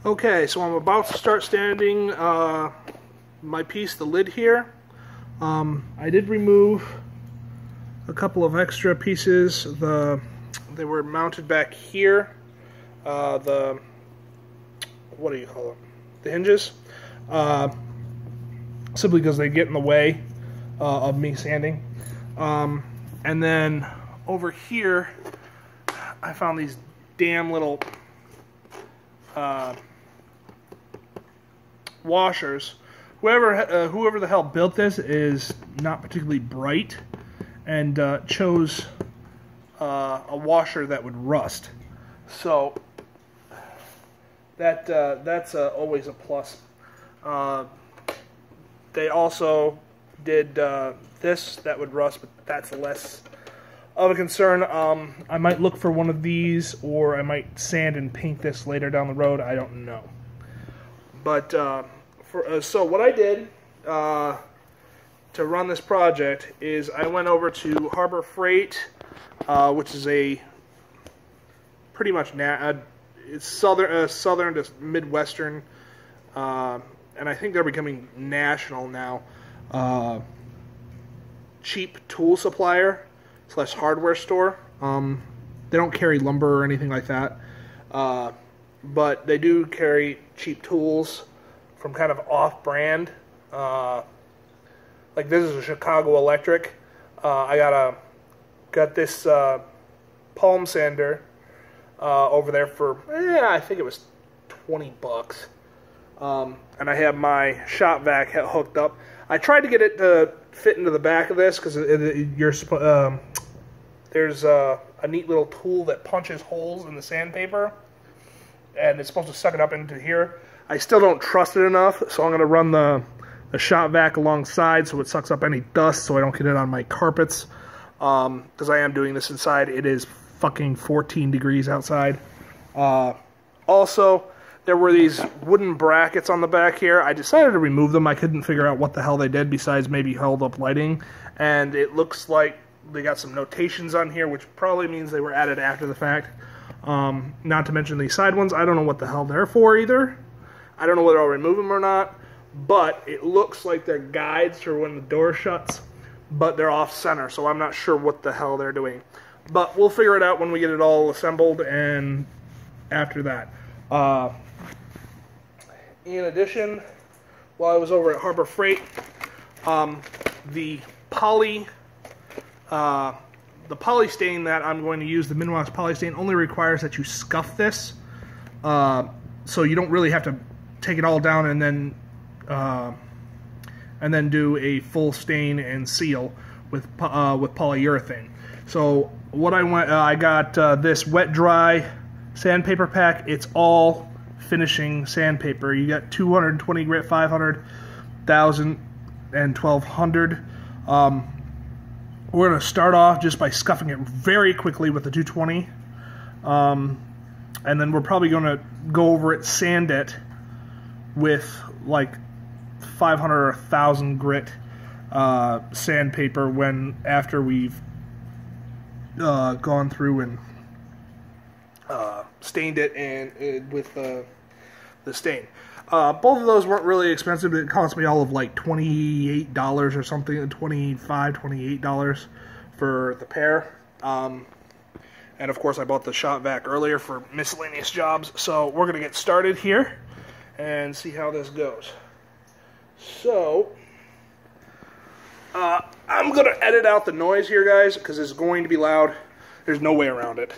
Okay, so I'm about to start sanding my piece, the lid here. I did remove a couple of extra pieces. They were mounted back here. What do you call it? The hinges. Simply because they get in the way of me sanding. And then over here, I found these damn little washers. Whoever the hell built this is not particularly bright, and chose a washer that would rust. So that's always a plus. They also did this that would rust, but that's less of a concern. I might look for one of these, or I might sand and paint this later down the road. I don't know. But so what I did to run this project is I went over to Harbor Freight, which is a pretty much it's southern to midwestern, and I think they're becoming national now. Cheap tool supplier / hardware store. They don't carry lumber or anything like that, but they do carry cheap tools from kind of off-brand. Like this is a Chicago Electric. I got this palm sander over there for I think it was $20. And I have my shop vac hooked up. I tried to get it to fit into the back of this because there's a neat little tool that punches holes in the sandpaper, and it's supposed to suck it up into here. I still don't trust it enough, so I'm going to run the shop vac alongside so it sucks up any dust so I don't get it on my carpets, because I am doing this inside. It is fucking 14 degrees outside. Also, there were these wooden brackets on the back here. I decided to remove them. I couldn't figure out what the hell they did besides maybe held up lighting, and it looks like they got some notations on here, which probably means they were added after the fact. Not to mention these side ones. I don't know what the hell they're for either. I don't know whether I'll remove them or not, but it looks like they're guides for when the door shuts, but they're off center, so I'm not sure what the hell they're doing. But we'll figure it out when we get it all assembled and after that. In addition, while I was over at Harbor Freight, the poly stain that I'm going to use, the Minwax poly stain, only requires that you scuff this, so you don't really have to take it all down and then do a full stain and seal with polyurethane. So what I got this wet dry sandpaper pack. It's all finishing sandpaper. You got 220 grit, 500, 1000, and 1200. We're going to start off just by scuffing it very quickly with the 220. And then we're probably going to go over it, sand it with like 500 or 1000 grit sandpaper after we've gone through and stained it and with the stain. Both of those weren't really expensive. It cost me all of like $28 or something, $25, $28 for the pair. And of course I bought the shop vac earlier for miscellaneous jobs. So we're going to get started here and see how this goes. So I'm going to edit out the noise here, guys, because it's going to be loud. There's no way around it.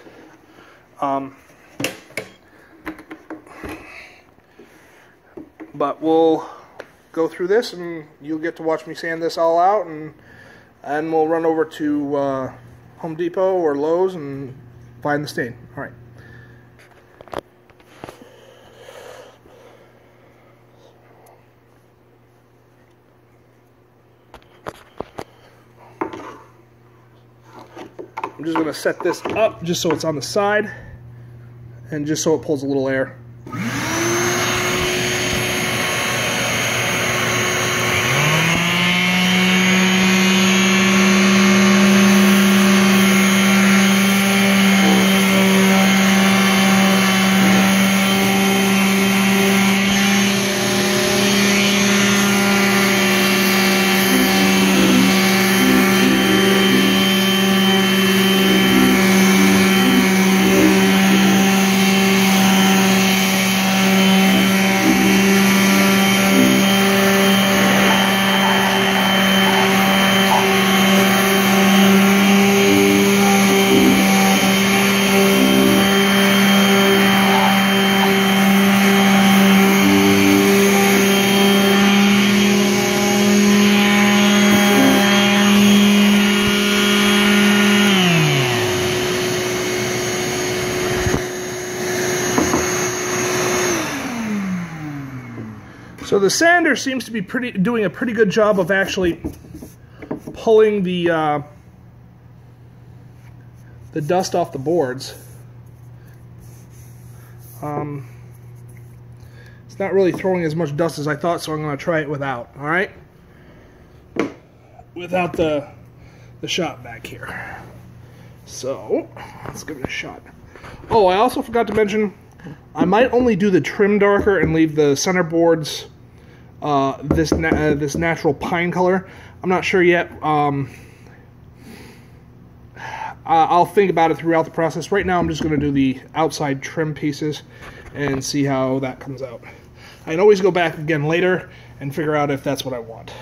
But we'll go through this, and you'll get to watch me sand this all out, and we'll run over to Home Depot or Lowe's and find the stain. All right. I'm just going to set this up just so it's on the side, and just so it pulls a little air. So the sander seems to be doing a pretty good job of actually pulling the dust off the boards. It's not really throwing as much dust as I thought, so I'm going to try it without. All right, without the shot back here. So let's give it a shot. Oh, I also forgot to mention, I might only do the trim darker and leave the center boards this natural pine color. I'm not sure yet. I'll think about it throughout the process. Right now I'm just going to do the outside trim pieces and see how that comes out. I can always go back again later and figure out if that's what I want.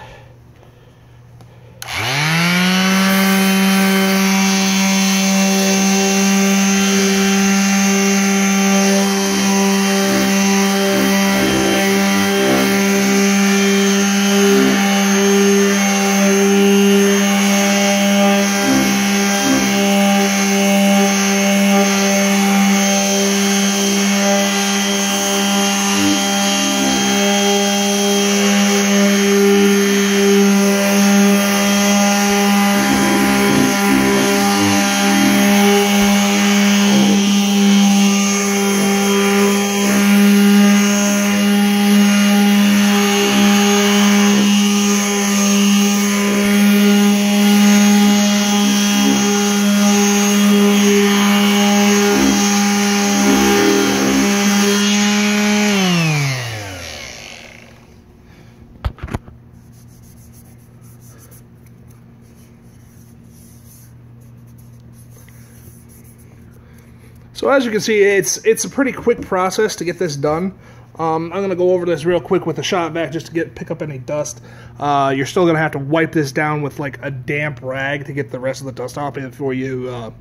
So as you can see, it's a pretty quick process to get this done. I'm going to go over this real quick with the shot vac just to pick up any dust. You're still going to have to wipe this down with like a damp rag to get the rest of the dust off before you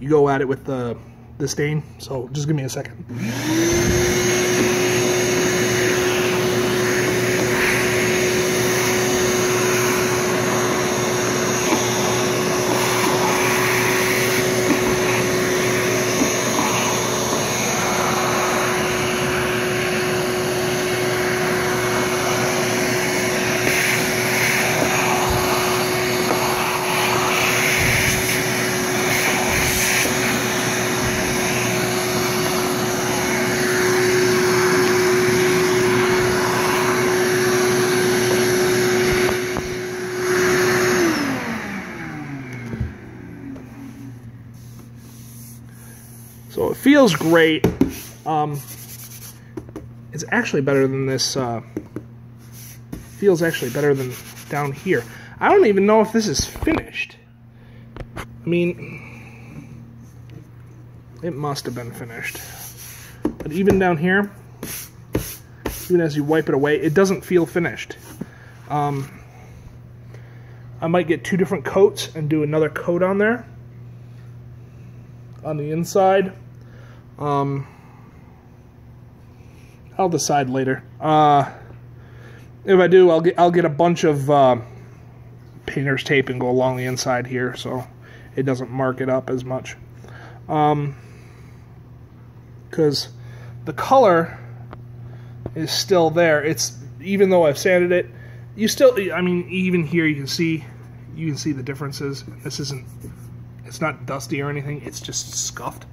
you go at it with the stain. So just give me a second. So it feels great. It's actually better than this. Feels actually better than down here. I don't even know if this is finished. I mean, it must have been finished. But even down here, even as you wipe it away, it doesn't feel finished. I might get 2 different coats and do another coat on there. On the inside. I'll decide later. If I do, I'll get a bunch of painter's tape and go along the inside here so it doesn't mark it up as much. Because the color is still there. It's, even though I've sanded it, you still, I mean, even here you can see the differences. This isn't, it's not dusty or anything, it's just scuffed.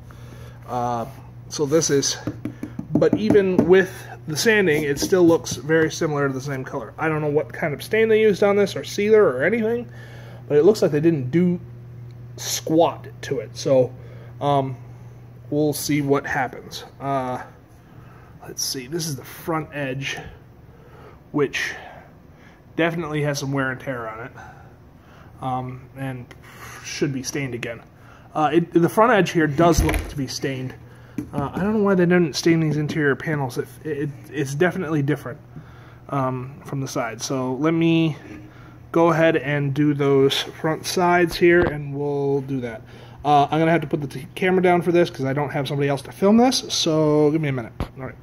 So this is, but even with the sanding, it still looks very similar to the same color. I don't know what kind of stain they used on this, or sealer, or anything, but it looks like they didn't do squat to it. So, we'll see what happens. Let's see, this is the front edge, which definitely has some wear and tear on it. And should be stained again. The front edge here does look to be stained. I don't know why they didn't stain these interior panels. It's definitely different from the side. So let me go ahead and do those front sides here, and we'll do that. I'm going to have to put the camera down for this because I don't have somebody else to film this, so give me a minute. All right.